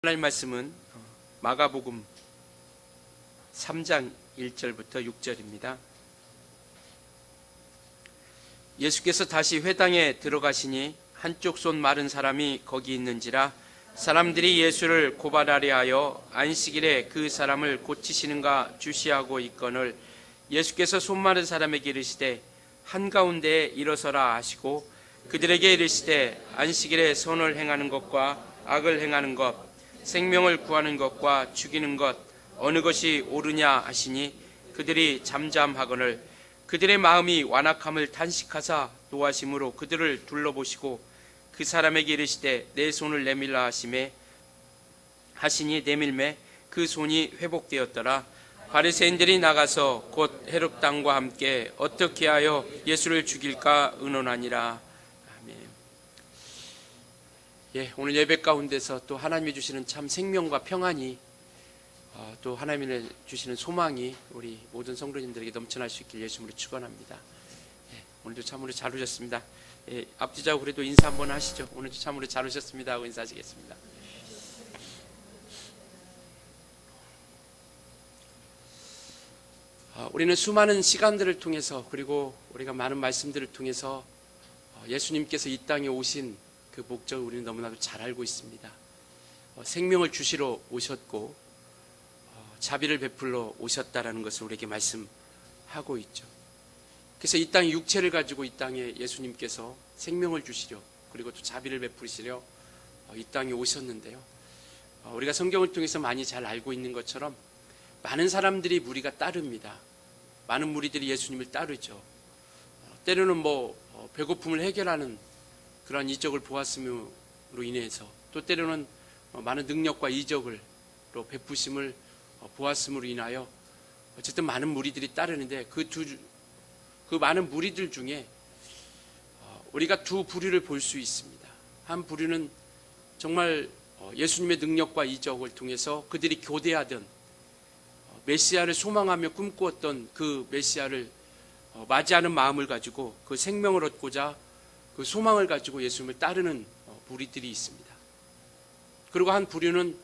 하나님 말씀은 마가복음 3장 1절부터 6절입니다. 예수께서 다시 회당에 들어가시니 한쪽 손 마른 사람이 거기 있는지라 사람들이 예수를 고발하려 하여 안식일에 그 사람을 고치시는가 주시하고 있거늘 예수께서 손 마른 사람에게 이르시되 한가운데에 일어서라 하시고 그들에게 이르시되 안식일에 선을 행하는 것과 악을 행하는 것 생명을 구하는 것과 죽이는 것 어느 것이 옳으냐 하시니 그들이 잠잠하거늘 그들의 마음이 완악함을 탄식하사 노하심으로 그들을 둘러보시고 그 사람에게 이르시되 내 손을 내밀라 하시니 내밀매 그 손이 회복되었더라. 바리새인들이 나가서 곧 헤롯 당과 함께 어떻게 하여 예수를 죽일까 의논하니라. 오늘 예배 가운데서 또 하나님이 주시는 참 생명과 평안이 또 하나님이 주시는 소망이 우리 모든 성도님들에게 넘쳐날 수 있길 예수님으로 축원합니다. 오늘도 참으로 잘 오셨습니다. 앞뒤자고 그래도 인사 한번 하시죠. 오늘도 참으로 잘 오셨습니다 하고 인사하시겠습니다. 우리는 수많은 시간들을 통해서 그리고 우리가 많은 말씀들을 통해서 예수님께서 이 땅에 오신 그 목적을 우리는 너무나도 잘 알고 있습니다. 생명을 주시러 오셨고 자비를 베풀러 오셨다라는 것을 우리에게 말씀하고 있죠. 그래서 이 땅에 육체를 가지고 이 땅에 예수님께서 생명을 주시려 그리고 또 자비를 베푸시려 이 땅에 오셨는데요. 우리가 성경을 통해서 많이 잘 알고 있는 것처럼 많은 사람들이 무리가 따릅니다. 많은 무리들이 예수님을 따르죠. 때로는 배고픔을 해결하는 그런 이적을 보았음으로 인해서 또 때로는 많은 능력과 이적으로 베푸심을 보았음으로 인하여 어쨌든 많은 무리들이 따르는데 그 많은 무리들 중에 우리가 두 부류를 볼 수 있습니다. 한 부류는 정말 예수님의 능력과 이적을 통해서 그들이 교대하던 메시아를 소망하며 꿈꾸었던 그 메시아를 맞이하는 마음을 가지고 그 생명을 얻고자 그 소망을 가지고 예수님을 따르는 무리들이 있습니다. 그리고 한 부류는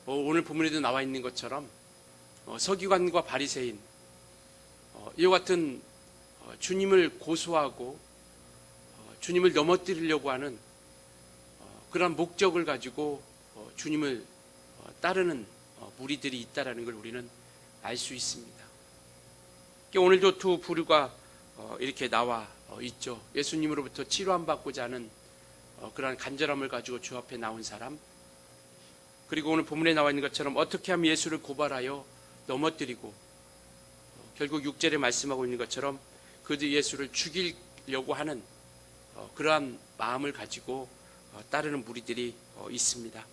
오늘 본문에도 나와 있는 것처럼 서기관과 바리새인 이와 같은 주님을 고소하고 주님을 넘어뜨리려고 하는 그런 목적을 가지고 주님을 따르는 무리들이 있다는 걸 우리는 알 수 있습니다. 오늘도 두 부류가 이렇게 나와 있죠. 예수님으로부터 치료함받고자 하는 그러한 간절함을 가지고 주 앞에 나온 사람, 그리고 오늘 본문에 나와 있는 것처럼 어떻게 하면 예수를 고발하여 넘어뜨리고 결국 6절에 말씀하고 있는 것처럼 그들 예수를 죽이려고 하는 그러한 마음을 가지고 따르는 무리들이 있습니다.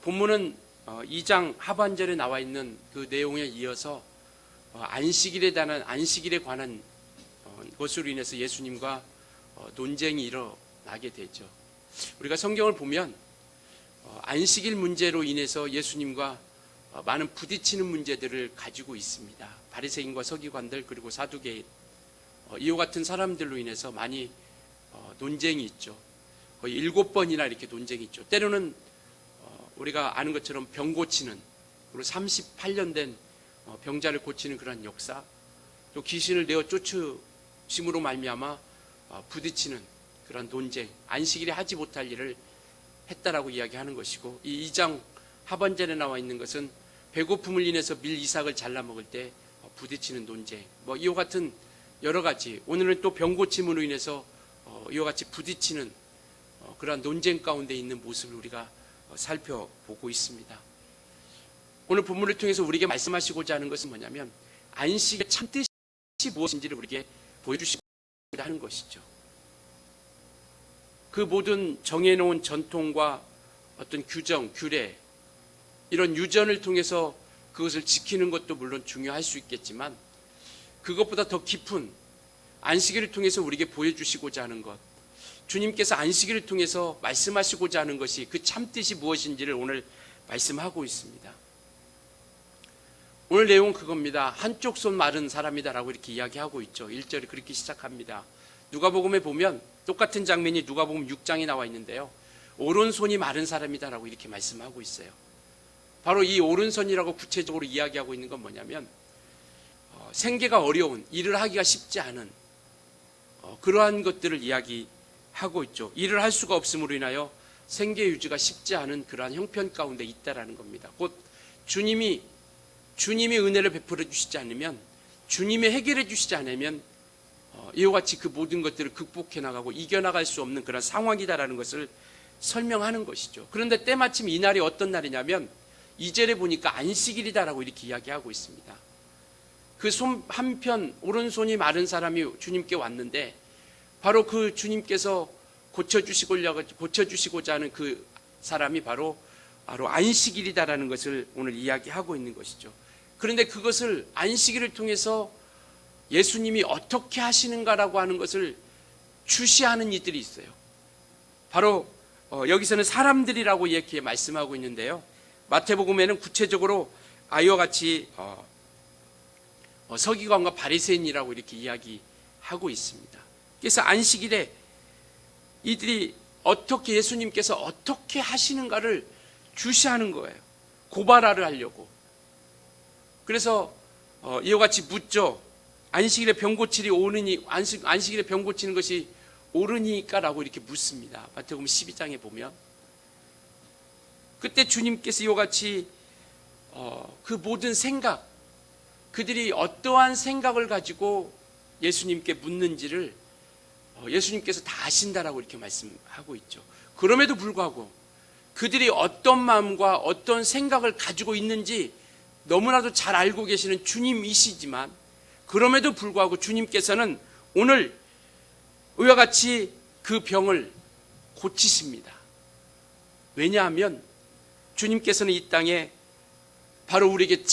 본문은 2장 하반절에 나와 있는 그 내용에 이어서 안식일에 관한 것으로 인해서 예수님과 논쟁이 일어나게 되죠. 우리가 성경을 보면 안식일 문제로 인해서 예수님과 많은 부딪히는 문제들을 가지고 있습니다. 바리새인과 서기관들 그리고 사두개인 이와 같은 사람들로 인해서 많이 논쟁이 있죠. 거의 7번이나 이렇게 논쟁이 있죠. 때로는 우리가 아는 것처럼 병 고치는 그리고 38년 된 병자를 고치는 그런 역사, 또 귀신을 내어 쫓으심으로 말미암아 부딪히는 그런 논쟁, 안식일에 하지 못할 일을 했다라고 이야기하는 것이고, 이 2장 하반절에 나와 있는 것은 배고픔을 인해서 밀 이삭을 잘라 먹을 때 부딪히는 논쟁, 이와 같은 여러 가지, 오늘은 또 병 고침으로 인해서 이와 같이 부딪히는 그러한 논쟁 가운데 있는 모습을 우리가 살펴보고 있습니다. 오늘 본문을 통해서 우리에게 말씀하시고자 하는 것은 뭐냐면 안식의 참뜻이 무엇인지를 우리에게 보여주시고자 하는 것이죠. 그 모든 정해놓은 전통과 어떤 규정, 규례 이런 유전을 통해서 그것을 지키는 것도 물론 중요할 수 있겠지만 그것보다 더 깊은 안식일을 통해서 우리에게 보여주시고자 하는 것, 주님께서 안식일을 통해서 말씀하시고자 하는 것이 그 참뜻이 무엇인지를 오늘 말씀하고 있습니다. 오늘 내용은 그겁니다. 한쪽 손 마른 사람이다라고 이렇게 이야기하고 있죠. 1절이 그렇게 시작합니다. 누가복음에 보면 똑같은 장면이 누가복음 6장에 나와 있는데요. 오른손이 마른 사람이다라고 이렇게 말씀하고 있어요. 바로 이 오른손이라고 구체적으로 이야기하고 있는 건 뭐냐면 생계가 어려운, 일을 하기가 쉽지 않은 그러한 것들을 이야기하고 있죠. 일을 할 수가 없음으로 인하여 생계 유지가 쉽지 않은 그러한 형편 가운데 있다라는 겁니다. 곧 주님이 은혜를 베풀어 주시지 않으면, 주님이 해결해 주시지 않으면 이와 같이 그 모든 것들을 극복해 나가고 이겨나갈 수 없는 그런 상황이다라는 것을 설명하는 것이죠. 그런데 때마침 이날이 어떤 날이냐면 2절에 보니까 안식일이다라고 이렇게 이야기하고 있습니다. 그 손 한편 오른손이 마른 사람이 주님께 왔는데 바로 그 주님께서 고쳐주시고자 하는 그 사람이 바로 안식일이다라는 것을 오늘 이야기하고 있는 것이죠. 그런데 그것을 안식일을 통해서 예수님이 어떻게 하시는가라고 하는 것을 주시하는 이들이 있어요. 바로 여기서는 사람들이라고 이렇게 말씀하고 있는데요. 마태복음에는 구체적으로 이와 같이 서기관과 바리새인이라고 이렇게 이야기하고 있습니다. 그래서 안식일에 이들이 어떻게 예수님께서 어떻게 하시는가를 주시하는 거예요. 고발하려 하려고. 그래서 이와 같이 묻죠. 안식일에 병 고치는 것이 옳으니까라고 이렇게 묻습니다. 마태복음 12장에 보면 그때 주님께서 이와 같이 그 모든 생각, 그들이 어떠한 생각을 가지고 예수님께 묻는지를 예수님께서 다 아신다라고 이렇게 말씀하고 있죠. 그럼에도 불구하고 그들이 어떤 마음과 어떤 생각을 가지고 있는지 너무나도 잘 알고 계시는 주님이시지만 그럼에도 불구하고 주님께서는 오늘 이와 같이 그 병을 고치십니다. 왜냐하면 주님께서는 이 땅에 바로 우리에게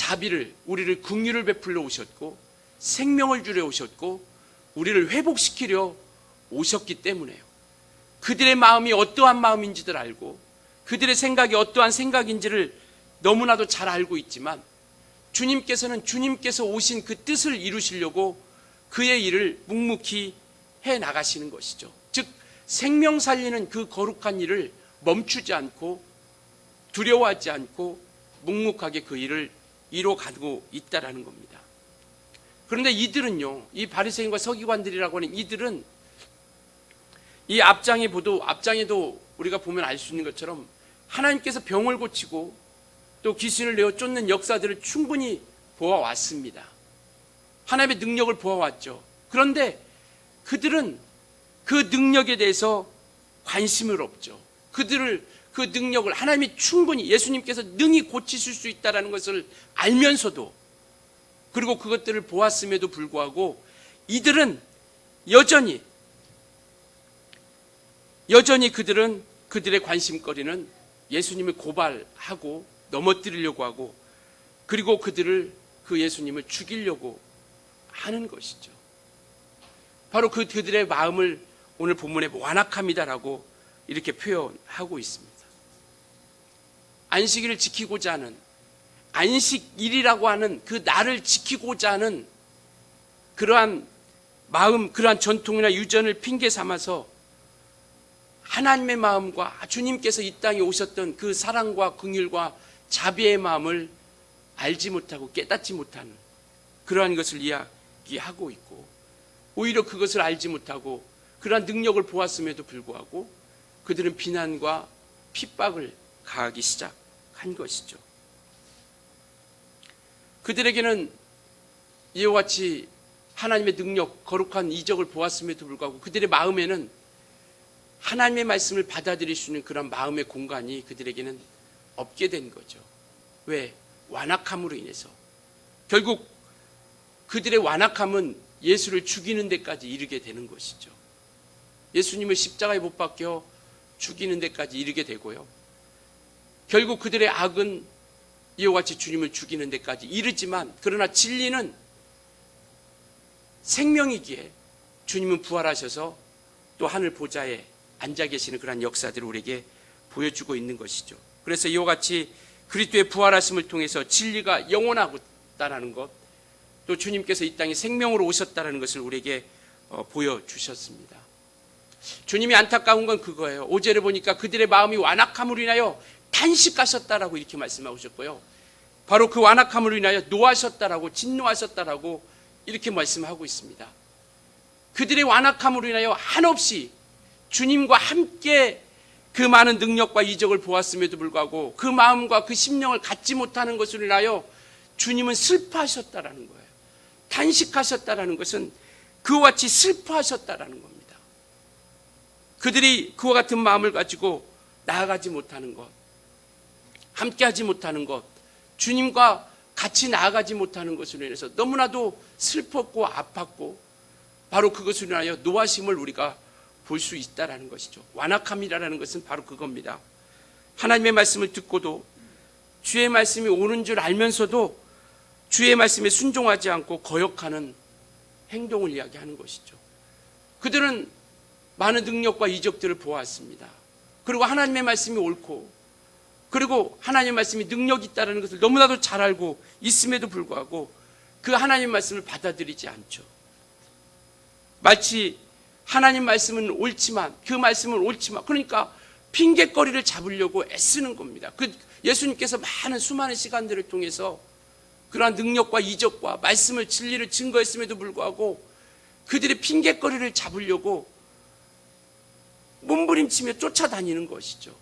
우리를 긍휼을 베풀러 오셨고 생명을 주려 오셨고 우리를 회복시키려 오셨기 때문에요. 그들의 마음이 어떠한 마음인지를 알고 그들의 생각이 어떠한 생각인지를 너무나도 잘 알고 있지만 주님께서는 주님께서 오신 그 뜻을 이루시려고 그의 일을 묵묵히 해 나가시는 것이죠. 즉 생명 살리는 그 거룩한 일을 멈추지 않고 두려워하지 않고 묵묵하게 그 일을 이뤄가고 있다라는 겁니다. 그런데 이들은요, 이 바리새인과 서기관들이라고 하는 이들은 이 앞장에도 우리가 보면 알 수 있는 것처럼 하나님께서 병을 고치고 또 귀신을 내어 쫓는 역사들을 충분히 보아왔습니다. 하나님의 능력을 보아왔죠. 그런데 그들은 그 능력에 대해서 관심을 없죠. 그 능력을 하나님이 충분히 예수님께서 능히 고치실 수 있다는 것을 알면서도 그리고 그것들을 보았음에도 불구하고 이들은 여전히 그들의 관심거리는 예수님을 고발하고 넘어뜨리려고 하고 그리고 그 예수님을 죽이려고 하는 것이죠. 바로 그들의 마음을 오늘 본문에 완악함이다라고 이렇게 표현하고 있습니다. 안식일을 지키고자 하는 안식일이라고 하는 그 날을 지키고자 하는 그러한 마음, 그러한 전통이나 유전을 핑계 삼아서 하나님의 마음과 주님께서 이 땅에 오셨던 그 사랑과 긍휼과 자비의 마음을 알지 못하고 깨닫지 못하는 그러한 것을 이야기하고 있고 오히려 그것을 알지 못하고 그러한 능력을 보았음에도 불구하고 그들은 비난과 핍박을 가하기 시작한 것이죠. 그들에게는 이와 같이 하나님의 능력, 거룩한 이적을 보았음에도 불구하고 그들의 마음에는 하나님의 말씀을 받아들일 수 있는 그런 마음의 공간이 그들에게는 없게 된 거죠. 왜? 완악함으로 인해서. 결국 그들의 완악함은 예수를 죽이는 데까지 이르게 되는 것이죠. 예수님을 십자가에 못 박혀 죽이는 데까지 이르게 되고요. 결국 그들의 악은 이와 같이 주님을 죽이는 데까지 이르지만 그러나 진리는 생명이기에 주님은 부활하셔서 또 하늘 보좌에 앉아 계시는 그런 역사들을 우리에게 보여주고 있는 것이죠. 그래서 이와 같이 그리스도의 부활하심을 통해서 진리가 영원하다라는 것, 또 주님께서 이 땅에 생명으로 오셨다는 것을 우리에게 보여주셨습니다. 주님이 안타까운 건 그거예요. 5절에 보니까 그들의 마음이 완악함으로 인하여 단식하셨다라고 이렇게 말씀하셨고요. 바로 그 완악함으로 인하여 노하셨다라고, 진노하셨다라고 이렇게 말씀하고 있습니다. 그들의 완악함으로 인하여 한없이 주님과 함께 그 많은 능력과 이적을 보았음에도 불구하고 그 마음과 그 심령을 갖지 못하는 것으로 인하여 주님은 슬퍼하셨다라는 거예요. 단식하셨다라는 것은 그와 같이 슬퍼하셨다라는 겁니다. 그들이 그와 같은 마음을 가지고 나아가지 못하는 것, 함께하지 못하는 것, 주님과 같이 나아가지 못하는 것으로 인해서 너무나도 슬펐고 아팠고 바로 그것으로 인하여 노하심을 우리가 볼 수 있다라는 것이죠. 완악함이라는 것은 바로 그겁니다. 하나님의 말씀을 듣고도 주의 말씀이 옳은 줄 알면서도 주의 말씀에 순종하지 않고 거역하는 행동을 이야기하는 것이죠. 그들은 많은 능력과 이적들을 보았습니다. 그리고 하나님의 말씀이 옳고 그리고 하나님의 말씀이 능력이 있다는 것을 너무나도 잘 알고 있음에도 불구하고 그 하나님의 말씀을 받아들이지 않죠. 마치 하나님 말씀은 옳지만 그 말씀은 옳지만 그러니까 핑계거리를 잡으려고 애쓰는 겁니다. 그 예수님께서 많은 수많은 시간들을 통해서 그러한 능력과 이적과 말씀을 진리를 증거했음에도 불구하고 그들의 핑계거리를 잡으려고 몸부림치며 쫓아다니는 것이죠.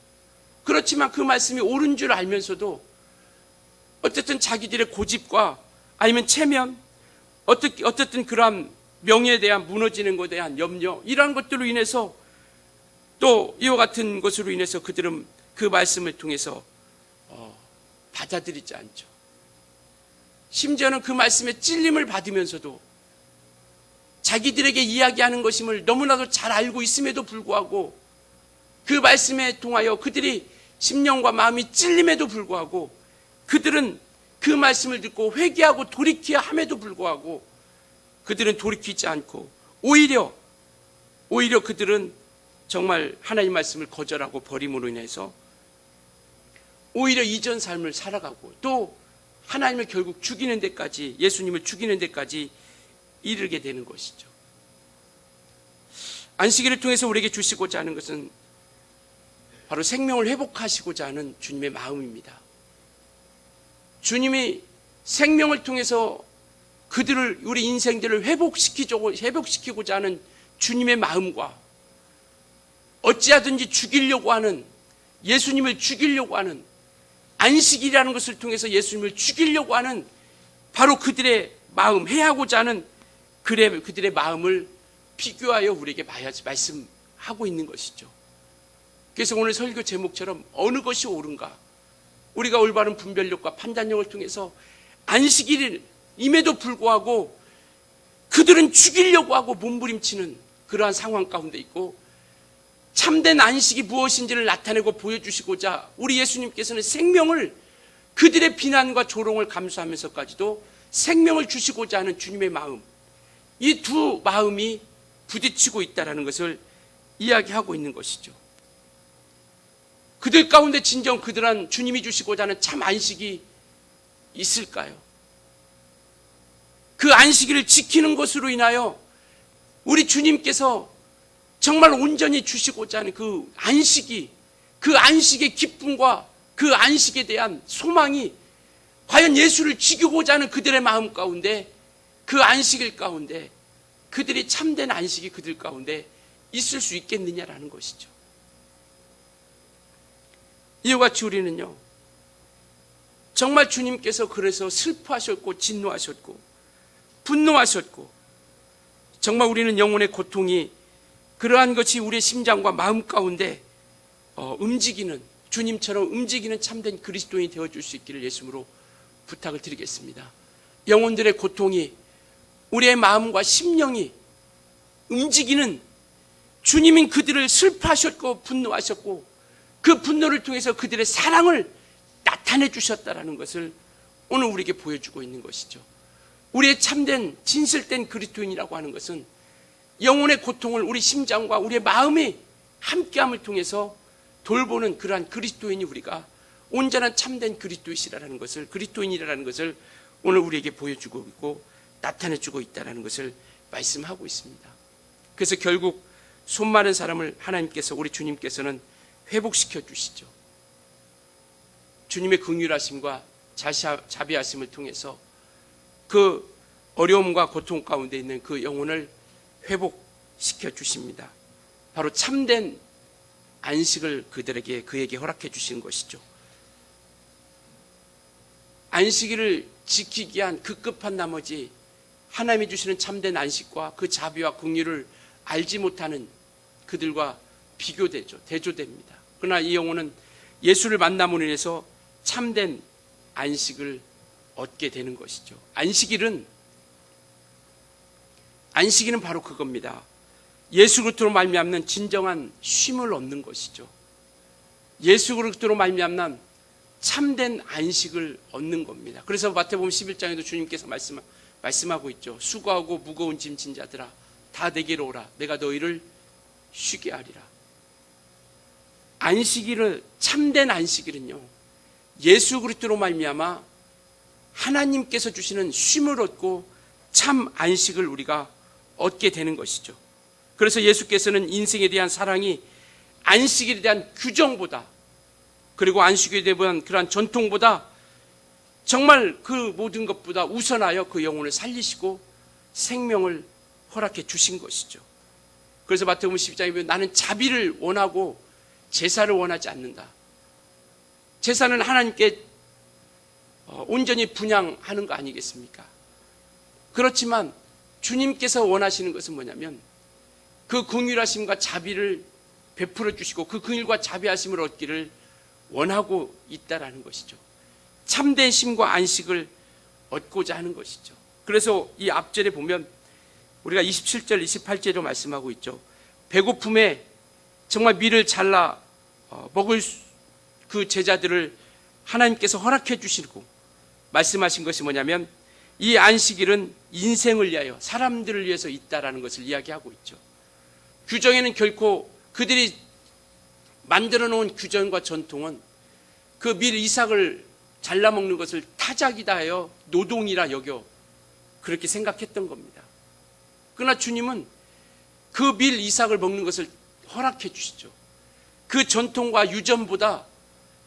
그렇지만 그 말씀이 옳은 줄 알면서도 어쨌든 자기들의 고집과 아니면 체면, 어쨌든 그러한 명예에 대한 무너지는 것에 대한 염려, 이러한 것들로 인해서 또 이와 같은 것으로 인해서 그들은 그 말씀을 통해서 받아들이지 않죠. 심지어는 그 말씀에 찔림을 받으면서도 자기들에게 이야기하는 것임을 너무나도 잘 알고 있음에도 불구하고 그 말씀에 통하여 그들이 심령과 마음이 찔림에도 불구하고 그들은 그 말씀을 듣고 회개하고 돌이켜야 함에도 불구하고 그들은 돌이키지 않고 오히려 그들은 정말 하나님 말씀을 거절하고 버림으로 인해서 오히려 이전 삶을 살아가고 또 하나님을 결국 죽이는 데까지, 예수님을 죽이는 데까지 이르게 되는 것이죠. 안식일을 통해서 우리에게 주시고자 하는 것은 바로 생명을 회복하시고자 하는 주님의 마음입니다. 주님이 생명을 통해서 그들을, 우리 인생들을 회복시키고자 하는 주님의 마음과 어찌하든지 죽이려고 하는, 예수님을 죽이려고 하는, 안식이라는 것을 통해서 예수님을 죽이려고 하는 바로 그들의 마음, 해하고자 하는 그들의 마음을 비교하여 우리에게 말씀하고 있는 것이죠. 그래서 오늘 설교 제목처럼 어느 것이 옳은가, 우리가 올바른 분별력과 판단력을 통해서 안식일임에도 불구하고 그들은 죽이려고 하고 몸부림치는 그러한 상황 가운데 있고, 참된 안식이 무엇인지를 나타내고 보여주시고자 우리 예수님께서는 생명을, 그들의 비난과 조롱을 감수하면서까지도 생명을 주시고자 하는 주님의 마음, 이 두 마음이 부딪히고 있다는 것을 이야기하고 있는 것이죠. 그들 가운데 진정 그들은 주님이 주시고자 하는 참 안식이 있을까요? 그 안식일을 지키는 것으로 인하여 우리 주님께서 정말 온전히 주시고자 하는 그 안식의 기쁨과 그 안식에 대한 소망이 과연 예수를 죽이고자 하는 그들의 마음 가운데, 그 안식일 가운데, 그들이 참된 안식이 그들 가운데 있을 수 있겠느냐라는 것이죠. 이와 같이 우리는요, 정말 주님께서 그래서 슬퍼하셨고 진노하셨고 분노하셨고, 정말 우리는 영혼의 고통이 그러한 것이 우리의 심장과 마음 가운데 움직이는, 주님처럼 움직이는 참된 그리스도인이 되어줄 수 있기를 예수님으로 부탁을 드리겠습니다. 영혼들의 고통이, 우리의 마음과 심령이 움직이는, 주님인 그들을 슬퍼하셨고 분노하셨고 그 분노를 통해서 그들의 사랑을 나타내 주셨다는 것을 오늘 우리에게 보여주고 있는 것이죠. 우리의 참된 진실된 그리스도인이라고 하는 것은 영혼의 고통을 우리 심장과 우리의 마음이 함께함을 통해서 돌보는 그러한 그리스도인이, 우리가 온전한 참된 그리스도이시라는 것을, 그리스도인이라는 것을 오늘 우리에게 보여주고 있고 나타내주고 있다는 것을 말씀하고 있습니다. 그래서 결국 손 마른 사람을 하나님께서, 우리 주님께서는 회복시켜 주시죠. 주님의 긍휼하심과 자비하심을 통해서 그 어려움과 고통 가운데 있는 그 영혼을 회복시켜 주십니다. 바로 참된 안식을 그에게 허락해 주신 것이죠. 안식일을 지키기 위한 급급한 나머지 하나님이 주시는 참된 안식과 그 자비와 긍휼을 알지 못하는 그들과 비교되죠. 대조됩니다. 그러나 이 영혼은 예수를 만남으로 인해서 참된 안식을 얻게 되는 것이죠. 안식일은 바로 그겁니다. 예수 그리스도로 말미암는 진정한 쉼을 얻는 것이죠. 예수 그리스도로 말미암는 참된 안식을 얻는 겁니다. 그래서 마태복음 11장에도 주님께서 말씀하고 있죠. 수고하고 무거운 짐 진 자들아 다 내게로 오라. 내가 너희를 쉬게 하리라. 안식일을, 참된 안식일은요, 예수 그리스도로 말미암아 하나님께서 주시는 쉼을 얻고 참 안식을 우리가 얻게 되는 것이죠. 그래서 예수께서는 인생에 대한 사랑이 안식일에 대한 규정보다, 그리고 안식일에 대한 그러한 전통보다 정말 그 모든 것보다 우선하여 그 영혼을 살리시고 생명을 허락해 주신 것이죠. 그래서 마태복음 12장에 보면 나는 자비를 원하고 제사를 원하지 않는다. 제사는 하나님께 온전히 분향하는 거 아니겠습니까? 그렇지만 주님께서 원하시는 것은 뭐냐면 그 긍휼하심과 자비를 베풀어 주시고 그 긍휼과 자비하심을 얻기를 원하고 있다라는 것이죠. 참된 쉼과 안식을 얻고자 하는 것이죠. 그래서 이 앞절에 보면 우리가 27절, 28절로 말씀하고 있죠. 배고픔에 정말 밀을 잘라 먹을 그 제자들을 하나님께서 허락해 주시고 말씀하신 것이 뭐냐면 이 안식일은 인생을 위하여, 사람들을 위해서 있다라는 것을 이야기하고 있죠. 규정에는 결코 그들이 만들어 놓은 규정과 전통은 그 밀 이삭을 잘라 먹는 것을 타작이다 하여 노동이라 여겨 그렇게 생각했던 겁니다. 그러나 주님은 그 밀 이삭을 먹는 것을 허락해 주시죠. 그 전통과 유전보다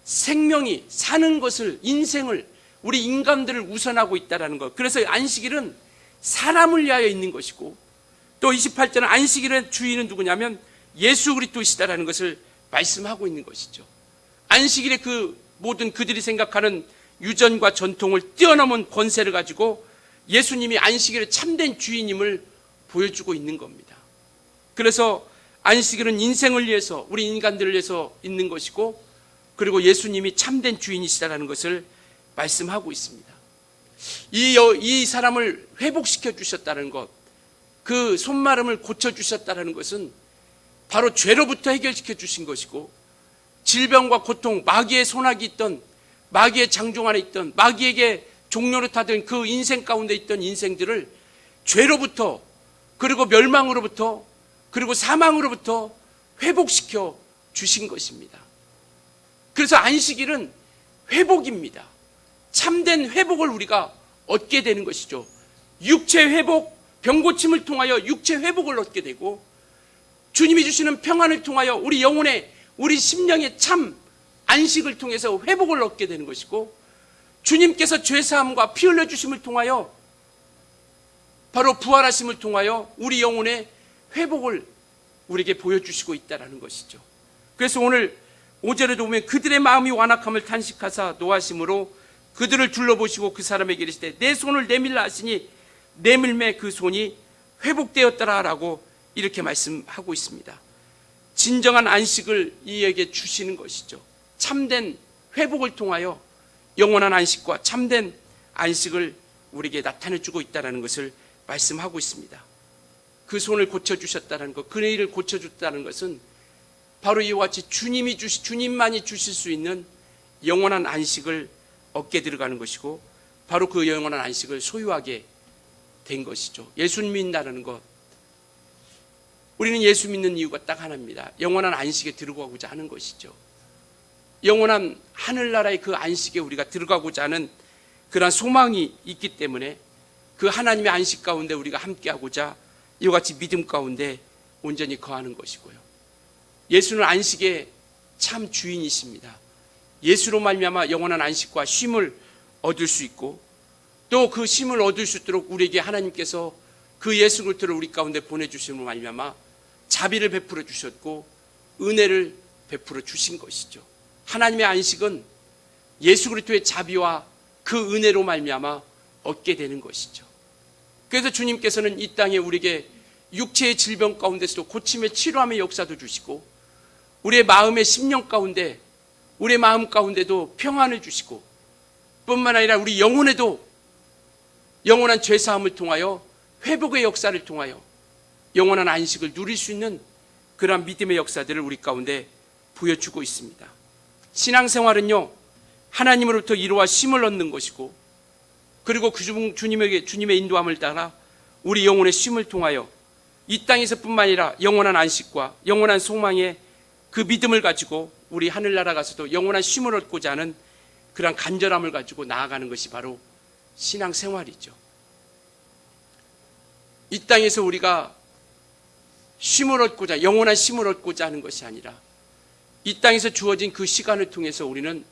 생명이, 사는 것을, 인생을, 우리 인간들을 우선하고 있다는 것. 그래서 안식일은 사람을 위하여 있는 것이고, 또 28절은 안식일의 주인은 누구냐면 예수 그리스도이시다라는 것을 말씀하고 있는 것이죠. 안식일의 그 모든 그들이 생각하는 유전과 전통을 뛰어넘은 권세를 가지고 예수님이 안식일의 참된 주인임을 보여주고 있는 겁니다. 그래서 안식일은 인생을 위해서, 우리 인간들을 위해서 있는 것이고, 그리고 예수님이 참된 주인이시다라는 것을 말씀하고 있습니다. 이 사람을 회복시켜 주셨다는 것, 그 손마름을 고쳐 주셨다는 것은 바로 죄로부터 해결시켜 주신 것이고, 질병과 고통, 마귀의 손아귀 있던, 마귀의 장종 안에 있던, 마귀에게 종노릇하던 그 인생 가운데 있던 인생들을 죄로부터, 그리고 멸망으로부터, 그리고 사망으로부터 회복시켜 주신 것입니다. 그래서 안식일은 회복입니다. 참된 회복을 우리가 얻게 되는 것이죠. 육체 회복, 병고침을 통하여 육체 회복을 얻게 되고, 주님이 주시는 평안을 통하여 우리 영혼의, 우리 심령의 참 안식을 통해서 회복을 얻게 되는 것이고, 주님께서 죄사함과 피 흘려주심을 통하여, 바로 부활하심을 통하여 우리 영혼의 회복을 우리에게 보여주시고 있다는 것이죠. 그래서 오늘 5절에도 보면 그들의 마음이 완악함을 탄식하사 노하심으로 그들을 둘러보시고 그 사람에게 이르시되 내 손을 내밀라 하시니 내밀매 그 손이 회복되었더라 라고 이렇게 말씀하고 있습니다. 진정한 안식을 이에게 주시는 것이죠. 참된 회복을 통하여 영원한 안식과 참된 안식을 우리에게 나타내주고 있다는 것을 말씀하고 있습니다. 그 손을 고쳐주셨다는 것, 그의 일을 고쳐줬다는 것은 바로 이와 같이 주님만이 주실 수 있는 영원한 안식을 얻게 들어가는 것이고, 바로 그 영원한 안식을 소유하게 된 것이죠. 예수 믿는다는 것, 우리는 예수 믿는 이유가 딱 하나입니다. 영원한 안식에 들어가고자 하는 것이죠. 영원한 하늘나라의 그 안식에 우리가 들어가고자 하는 그러한 소망이 있기 때문에 그 하나님의 안식 가운데 우리가 함께하고자 이와 같이 믿음 가운데 온전히 거하는 것이고요. 예수는 안식의 참 주인이십니다. 예수로 말미암아 영원한 안식과 쉼을 얻을 수 있고 또 그 쉼을 얻을 수 있도록 우리에게 하나님께서 그 예수 그리스도를 우리 가운데 보내주심으로 말미암아 자비를 베풀어 주셨고 은혜를 베풀어 주신 것이죠. 하나님의 안식은 예수 그리스도의 자비와 그 은혜로 말미암아 얻게 되는 것이죠. 그래서 주님께서는 이 땅에 우리에게 육체의 질병 가운데서도 고침의 치료함의 역사도 주시고 우리의 마음의 심령 가운데 우리의 마음 가운데도 평안을 주시고 뿐만 아니라 우리 영혼에도 영원한 죄사함을 통하여 회복의 역사를 통하여 영원한 안식을 누릴 수 있는 그러한 믿음의 역사들을 우리 가운데 보여주고 있습니다. 신앙생활은요, 하나님으로부터 이루와 쉼을 얻는 것이고 그리고 그 주님의 인도함을 따라 우리 영혼의 쉼을 통하여 이 땅에서뿐만 아니라 영원한 안식과 영원한 소망의 그 믿음을 가지고 우리 하늘나라 가서도 영원한 쉼을 얻고자 하는 그런 간절함을 가지고 나아가는 것이 바로 신앙생활이죠. 이 땅에서 우리가 쉼을 얻고자 영원한 쉼을 얻고자 하는 것이 아니라 이 땅에서 주어진 그 시간을 통해서 우리는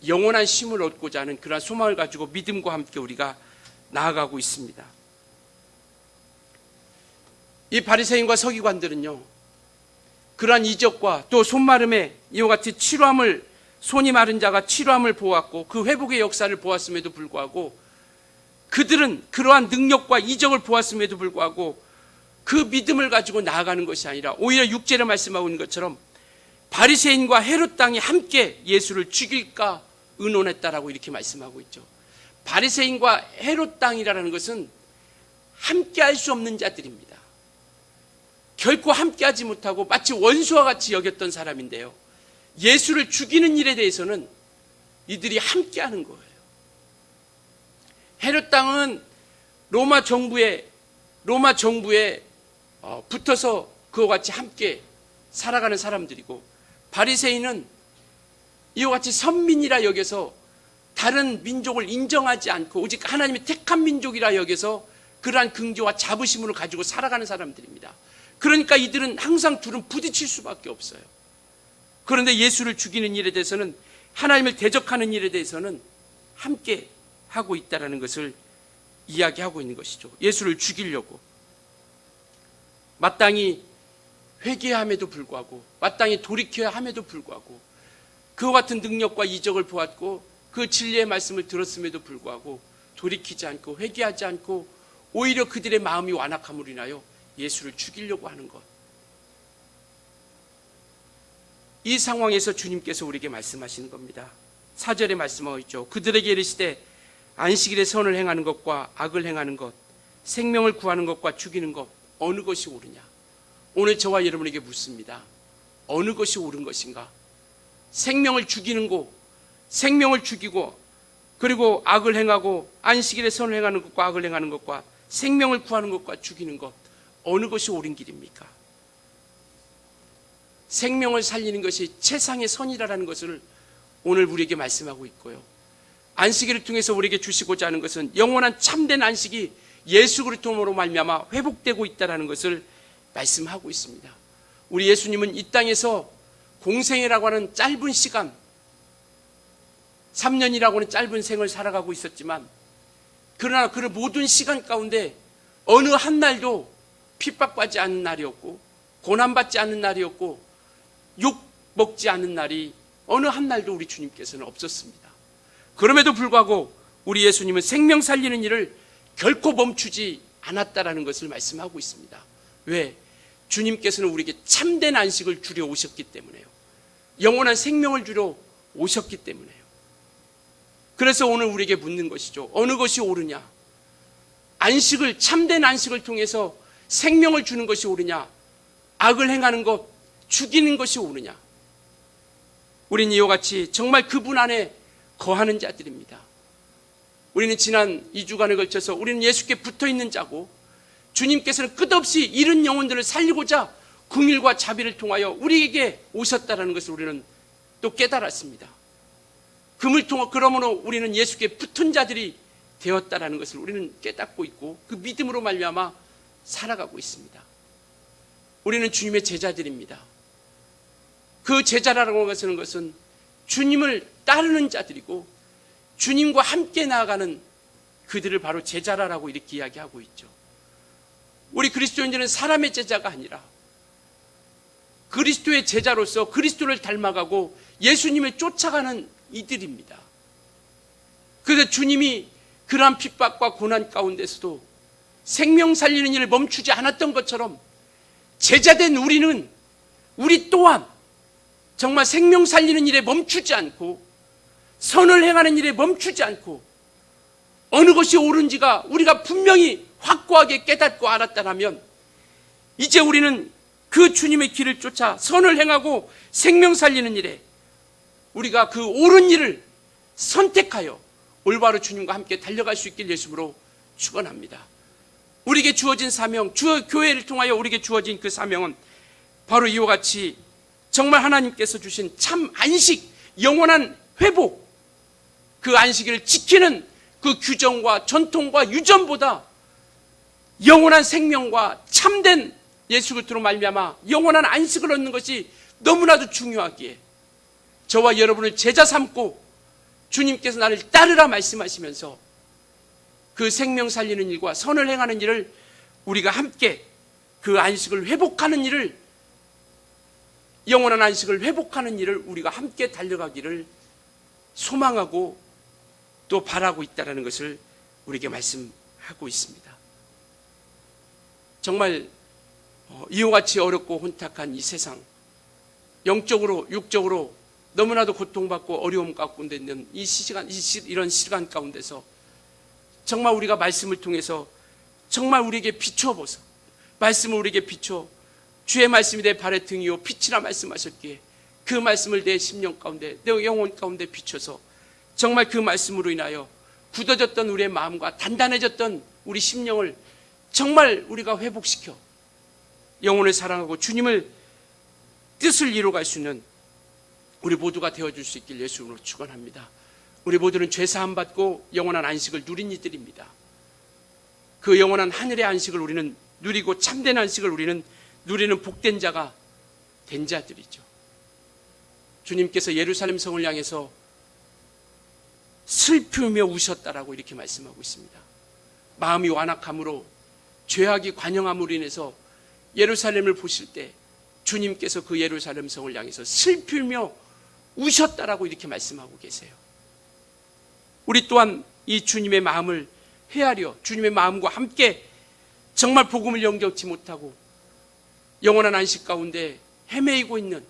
영원한 쉼을 얻고자 하는 그런 소망을 가지고 믿음과 함께 우리가 나아가고 있습니다. 이 바리새인과 서기관들은요, 그러한 이적과 또 손마름에 이와 같이 치료함을 손이 마른 자가 치료함을 보았고 그 회복의 역사를 보았음에도 불구하고 그들은 그러한 능력과 이적을 보았음에도 불구하고 그 믿음을 가지고 나아가는 것이 아니라 오히려 6절에 말씀하고 있는 것처럼 바리새인과 헤롯 땅이 함께 예수를 죽일까 의논했다라고 이렇게 말씀하고 있죠. 바리새인과 헤롯 땅이라는 것은 함께 할 수 없는 자들입니다. 결코 함께하지 못하고 마치 원수와 같이 여겼던 사람인데요, 예수를 죽이는 일에 대해서는 이들이 함께하는 거예요. 헤롯 땅은 로마 정부에 붙어서 그와 같이 함께 살아가는 사람들이고 바리새인은 이와 같이 선민이라 여겨서 다른 민족을 인정하지 않고 오직 하나님의 택한 민족이라 여겨서 그러한 긍지와 자부심을 가지고 살아가는 사람들입니다. 그러니까 이들은 항상 둘은 부딪힐 수밖에 없어요. 그런데 예수를 죽이는 일에 대해서는, 하나님을 대적하는 일에 대해서는 함께 하고 있다는 것을 이야기하고 있는 것이죠. 예수를 죽이려고 마땅히 회개함에도 불구하고 마땅히 돌이켜야 함에도 불구하고 그와 같은 능력과 이적을 보았고 그 진리의 말씀을 들었음에도 불구하고 돌이키지 않고 회개하지 않고 오히려 그들의 마음이 완악함으로 인하여 예수를 죽이려고 하는 것. 이 상황에서 주님께서 우리에게 말씀하시는 겁니다. 4절에 말씀하고 있죠. 그들에게 이르시되 안식일에 선을 행하는 것과 악을 행하는 것, 생명을 구하는 것과 죽이는 것, 어느 것이 옳으냐? 오늘 저와 여러분에게 묻습니다. 어느 것이 옳은 것인가? 생명을 죽이는 것, 생명을 죽이고 그리고 악을 행하고 안식일에 선을 행하는 것과 악을 행하는 것과 생명을 구하는 것과 죽이는 것, 어느 것이 옳은 길입니까? 생명을 살리는 것이 최상의 선이라는 것을 오늘 우리에게 말씀하고 있고요. 안식일을 통해서 우리에게 주시고자 하는 것은 영원한 참된 안식이 예수 그리스도로 말미암아 회복되고 있다는 것을 말씀하고 있습니다. 우리 예수님은 이 땅에서 공생애라고 하는 짧은 시간, 3년이라고 하는 짧은 생을 살아가고 있었지만 그러나 그 모든 시간 가운데 어느 한 날도 핍박받지 않는 날이었고 고난받지 않는 날이었고 욕 먹지 않는 날이 어느 한 날도 우리 주님께서는 없었습니다. 그럼에도 불구하고 우리 예수님은 생명 살리는 일을 결코 멈추지 않았다라는 것을 말씀하고 있습니다. 왜? 주님께서는 우리에게 참된 안식을 주려 오셨기 때문에요. 영원한 생명을 주려 오셨기 때문에요. 그래서 오늘 우리에게 묻는 것이죠. 어느 것이 옳으냐? 안식을, 참된 안식을 통해서 생명을 주는 것이 옳으냐? 악을 행하는 것, 죽이는 것이 옳으냐? 우리는 이와 같이 정말 그분 안에 거하는 자들입니다. 우리는 지난 2주간에 걸쳐서 우리는 예수께 붙어있는 자고 주님께서는 끝없이 잃은 영혼들을 살리고자 긍휼과 자비를 통하여 우리에게 오셨다는 것을 우리는 또 깨달았습니다. 그러므로 우리는 예수께 붙은 자들이 되었다는 것을 우리는 깨닫고 있고 그 믿음으로 말미암아 살아가고 있습니다. 우리는 주님의 제자들입니다. 그 제자라고 하는 것은 주님을 따르는 자들이고 주님과 함께 나아가는 그들을 바로 제자라고 이렇게 이야기하고 있죠. 우리 그리스도인들은 사람의 제자가 아니라 그리스도의 제자로서 그리스도를 닮아가고 예수님을 쫓아가는 이들입니다. 그래서 주님이 그러한 핍박과 고난 가운데서도 생명 살리는 일을 멈추지 않았던 것처럼 제자된 우리 또한 정말 생명 살리는 일에 멈추지 않고 선을 행하는 일에 멈추지 않고 어느 것이 옳은지가 우리가 분명히 확고하게 깨닫고 알았다면 이제 우리는 그 주님의 길을 쫓아 선을 행하고 생명 살리는 일에 우리가 그 옳은 일을 선택하여 올바로 주님과 함께 달려갈 수 있길 예수님으로 축원합니다. 우리에게 주어진 사명, 교회를 통하여 우리에게 주어진 그 사명은 바로 이와 같이 정말 하나님께서 주신 참 안식, 영원한 회복, 그 안식일을 지키는 그 규정과 전통과 유전보다 영원한 생명과 참된 예수 그리스도로 말미암아 영원한 안식을 얻는 것이 너무나도 중요하기에 저와 여러분을 제자 삼고 주님께서 나를 따르라 말씀하시면서 그 생명 살리는 일과 선을 행하는 일을 우리가 함께 그 안식을 회복하는 일을 영원한 안식을 회복하는 일을 우리가 함께 달려가기를 소망하고 또 바라고 있다는 것을 우리에게 말씀하고 있습니다. 정말 이와 같이 어렵고 혼탁한 이 세상, 영적으로 육적으로 너무나도 고통받고 어려움 가운데 있는 이런 시간 가운데서 정말 우리가 말씀을 통해서 정말 우리에게 비춰보소. 말씀을 우리에게 비춰 주의 말씀이 내 발의 등이요 빛이라 말씀하셨기에 그 말씀을 내 심령 가운데 내 영혼 가운데 비춰서 정말 그 말씀으로 인하여 굳어졌던 우리의 마음과 단단해졌던 우리 심령을 정말 우리가 회복시켜 영혼을 사랑하고 주님을 뜻을 이루어갈 수 있는 우리 모두가 되어줄 수 있길 예수님으로 축원합니다. 우리 모두는 죄사함 받고 영원한 안식을 누린 이들입니다. 그 영원한 하늘의 안식을 우리는 누리고 참된 안식을 우리는 누리는 복된 자가 된 자들이죠. 주님께서 예루살렘 성을 향해서 슬프며 우셨다라고 이렇게 말씀하고 있습니다. 마음이 완악함으로 죄악이 관영함으로 인해서 예루살렘을 보실 때 주님께서 그 예루살렘 성을 향해서 슬프며 우셨다라고 이렇게 말씀하고 계세요. 우리 또한 이 주님의 마음을 헤아려 주님의 마음과 함께 정말 복음을 영접치 못하고 영원한 안식 가운데 헤매이고 있는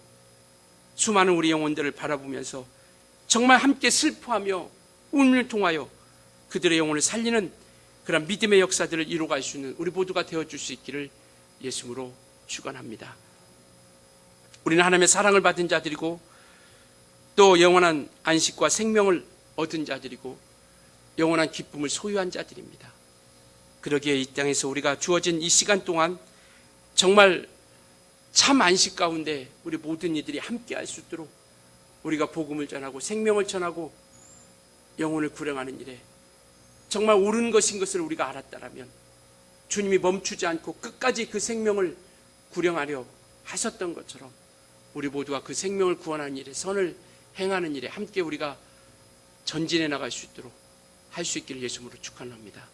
수많은 우리 영혼들을 바라보면서 정말 함께 슬퍼하며 운을 통하여 그들의 영혼을 살리는 그런 믿음의 역사들을 이루어갈 수 있는 우리 모두가 되어줄 수 있기를 예수님으로 축원합니다. 우리는 하나님의 사랑을 받은 자들이고 또 영원한 안식과 생명을 얻은 자들이고 영원한 기쁨을 소유한 자들입니다. 그러기에 이 땅에서 우리가 주어진 이 시간 동안 정말 참 안식 가운데 우리 모든 이들이 함께 할 수 있도록 우리가 복음을 전하고 생명을 전하고 영혼을 구령하는 일에 정말 옳은 것인 것을 우리가 알았다라면 주님이 멈추지 않고 끝까지 그 생명을 구령하려 하셨던 것처럼 우리 모두가 그 생명을 구원하는 일에 선을 행하는 일에 함께 우리가 전진해 나갈 수 있도록 할 수 있기를 예수님으로 축원합니다.